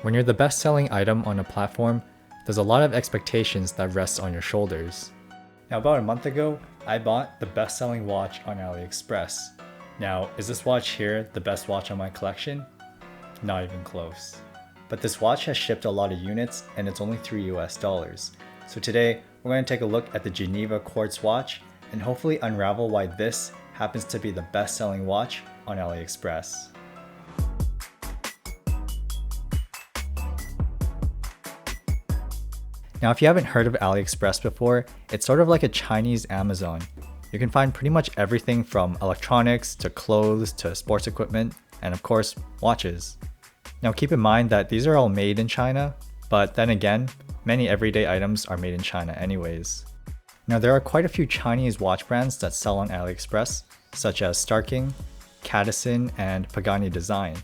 When you're the best-selling item on a platform, there's a lot of expectations that rest on your shoulders. Now, about a month ago, I bought the best-selling watch on AliExpress. Now, is this watch here the best watch on my collection? Not even close. But this watch has shipped a lot of units and it's only $3 US. So today, we're going to take a look at the Geneva Quartz watch and hopefully unravel why this happens to be the best-selling watch on AliExpress. Now, if you haven't heard of AliExpress before, it's sort of like a Chinese Amazon. You can find pretty much everything from electronics to clothes to sports equipment, and of course, watches. Now keep in mind that these are all made in China, but then again, many everyday items are made in China anyways. Now there are quite a few Chinese watch brands that sell on AliExpress, such as Starking, Cadison, and Pagani Design.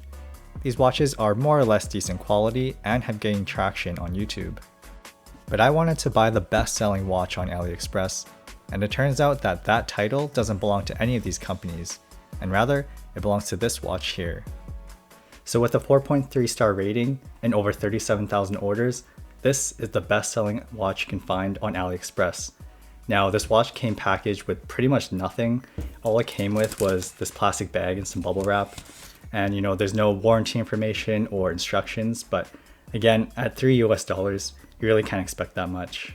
These watches are more or less decent quality and have gained traction on YouTube. But I wanted to buy the best-selling watch on AliExpress, and it turns out that that title doesn't belong to any of these companies, and rather, it belongs to this watch here. So with a 4.3 star rating and over 37,000 orders, this is the best-selling watch you can find on AliExpress. Now, this watch came packaged with pretty much nothing. All it came with was this plastic bag and some bubble wrap. And there's no warranty information or instructions, but again, at $3 US, you really can't expect that much.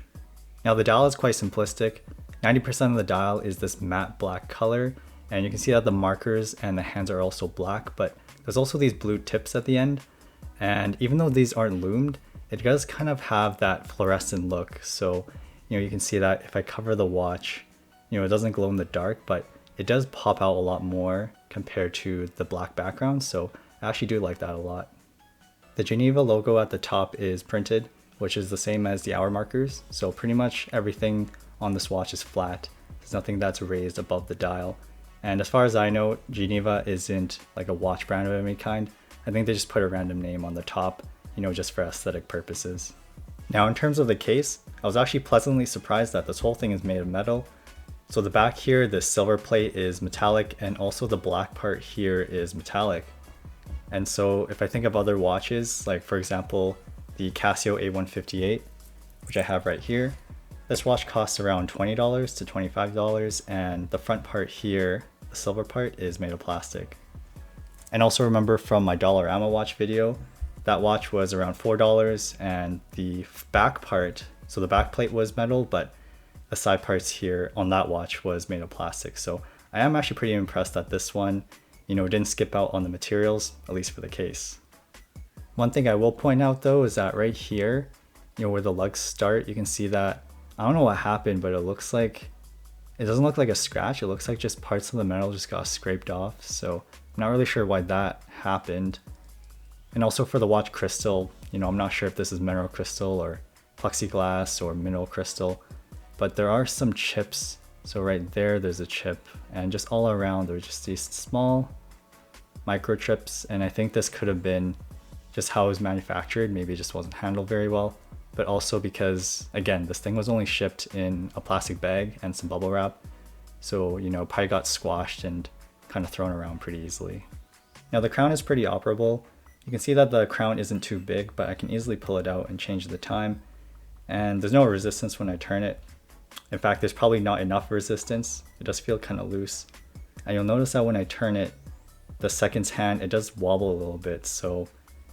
Now the dial is quite simplistic. 90% of the dial is this matte black color, and you can see that the markers and the hands are also black, but there's also these blue tips at the end. And even though these aren't loomed, it does kind of have that fluorescent look. So, you can see that if I cover the watch, it doesn't glow in the dark, but it does pop out a lot more compared to the black background. So I actually do like that a lot. The Geneva logo at the top is printed, which is the same as the hour markers. So pretty much everything on this watch is flat. There's nothing that's raised above the dial. And as far as I know, Geneva isn't like a watch brand of any kind. I think they just put a random name on the top, just for aesthetic purposes. Now in terms of the case, I was actually pleasantly surprised that this whole thing is made of metal. So the back here, the silver plate is metallic, and also the black part here is metallic. And so if I think of other watches, like for example, the Casio A158, which I have right here. This watch costs around $20 to $25, and the front part here, the silver part, is made of plastic. And also remember from my Dollarama watch video, that watch was around $4, and the back part, so the back plate was metal, but the side parts here on that watch was made of plastic. So I am actually pretty impressed that this one, didn't skip out on the materials, at least for the case. One thing I will point out though is that right here, where the lugs start, you can see that, I don't know what happened, but it doesn't look like a scratch. It looks like just parts of the metal just got scraped off. So I'm not really sure why that happened. And also for the watch crystal, I'm not sure if this is mineral crystal or plexiglass or mineral crystal, but there are some chips. So right there's a chip, and just all around there's just these small microchips. And I think this could have been just how it was manufactured. Maybe it just wasn't handled very well, but also because, again, this thing was only shipped in a plastic bag and some bubble wrap. So, probably got squashed and kind of thrown around pretty easily. Now the crown is pretty operable. You can see that the crown isn't too big, but I can easily pull it out and change the time. And there's no resistance when I turn it. In fact, there's probably not enough resistance. It does feel kind of loose. And you'll notice that when I turn it, the seconds hand, it does wobble a little bit. So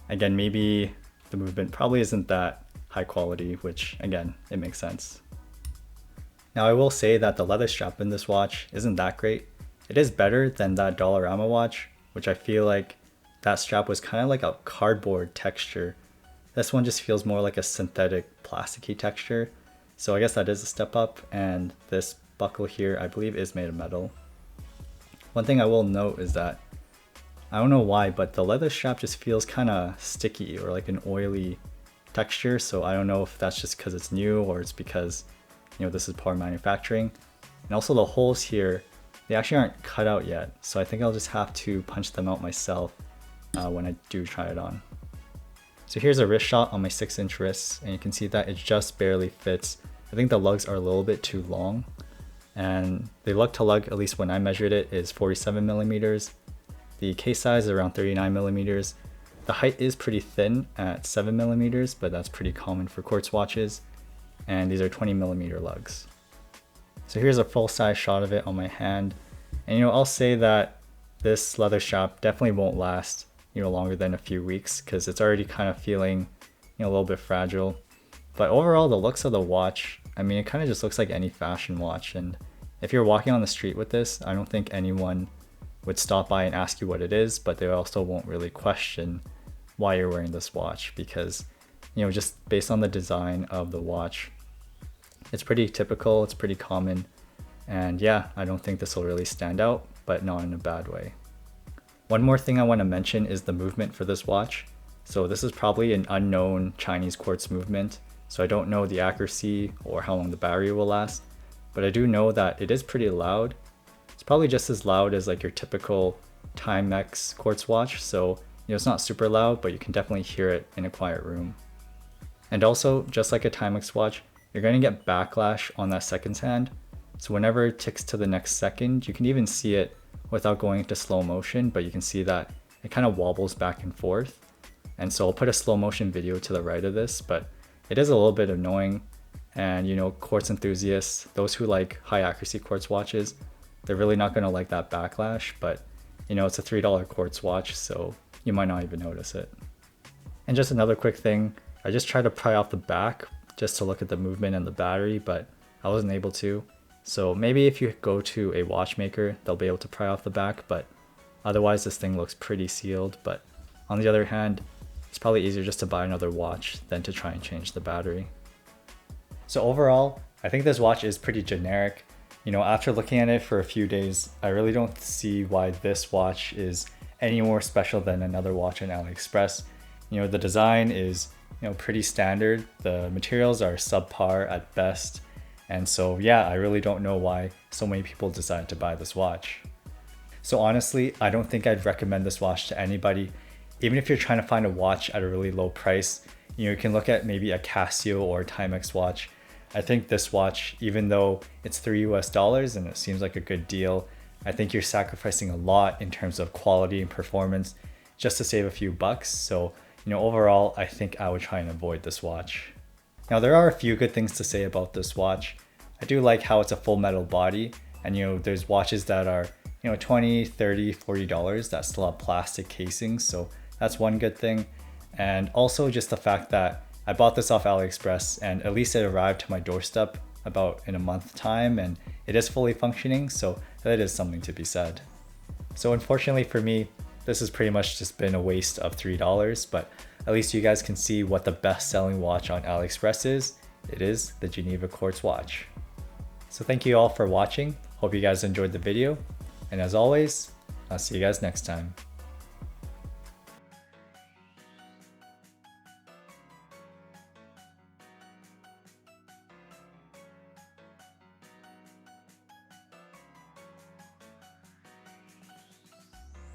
again, maybe the movement probably isn't that high quality, which again, it makes sense. Now I will say that the leather strap in this watch isn't that great. It is better than that Dollarama watch, which I feel like that strap was kind of like a cardboard texture. This one just feels more like a synthetic plasticky texture. So I guess that is a step up, and this buckle here I believe is made of metal. One thing I will note is that I don't know why, but the leather strap just feels kind of sticky or like an oily texture. So I don't know if that's just because it's new or it's because, this is poor manufacturing. And also the holes here, they actually aren't cut out yet. So I think I'll just have to punch them out myself when I do try it on. So here's a wrist shot on my 6-inch wrist, and you can see that it just barely fits. I think the lugs are a little bit too long, and the lug to lug, at least when I measured it, is 47 millimeters. The case size is around 39 millimeters. The height is pretty thin at 7mm, but that's pretty common for quartz watches. And these are 20mm lugs. So here's a full-size shot of it on my hand. And I'll say that this leather strap definitely won't last longer than a few weeks, because it's already kind of feeling a little bit fragile. But overall, the looks of the watch, I mean, it kind of just looks like any fashion watch. And if you're walking on the street with this, I don't think anyone would stop by and ask you what it is, but they also won't really question why you're wearing this watch, because just based on the design of the watch, it's pretty typical, it's pretty common. And yeah, I don't think this will really stand out, but not in a bad way. One more thing I want to mention is the movement for this watch. So this is probably an unknown Chinese quartz movement, so I don't know the accuracy or how long the battery will last, but I do know that it is pretty loud. It's probably just as loud as like your typical Timex quartz watch, so it's not super loud, but you can definitely hear it in a quiet room. And also, just like a Timex watch, you're going to get backlash on that seconds hand. So whenever it ticks to the next second, you can even see it without going into slow motion, but you can see that it kind of wobbles back and forth. And so I'll put a slow motion video to the right of this, but it is a little bit annoying. And quartz enthusiasts, those who like high accuracy quartz watches, they're really not going to like that backlash, but it's a $3 quartz watch, so you might not even notice it. And just another quick thing, I just tried to pry off the back just to look at the movement and the battery, but I wasn't able to. So maybe if you go to a watchmaker, they'll be able to pry off the back, but otherwise this thing looks pretty sealed. But on the other hand, it's probably easier just to buy another watch than to try and change the battery. So overall, I think this watch is pretty generic. After looking at it for a few days, I really don't see why this watch is any more special than another watch on AliExpress. The design is pretty standard. The materials are subpar at best. And so yeah, I really don't know why so many people decide to buy this watch. So honestly, I don't think I'd recommend this watch to anybody. Even if you're trying to find a watch at a really low price, you can look at maybe a Casio or a Timex watch. I think this watch, even though it's $3 and it seems like a good deal, I think you're sacrificing a lot in terms of quality and performance just to save a few bucks. So, overall, I think I would try and avoid this watch. Now, there are a few good things to say about this watch. I do like how it's a full metal body, and there's watches that are $20, $30, $40 that still have plastic casings, so that's one good thing. And also just the fact that I bought this off AliExpress, and at least it arrived to my doorstep about in a month's time, and it is fully functioning, so that is something to be said. So unfortunately for me, this has pretty much just been a waste of $3, but at least you guys can see what the best selling watch on AliExpress is. It is the Geneva Quartz watch. So thank you all for watching. Hope you guys enjoyed the video. And as always, I'll see you guys next time.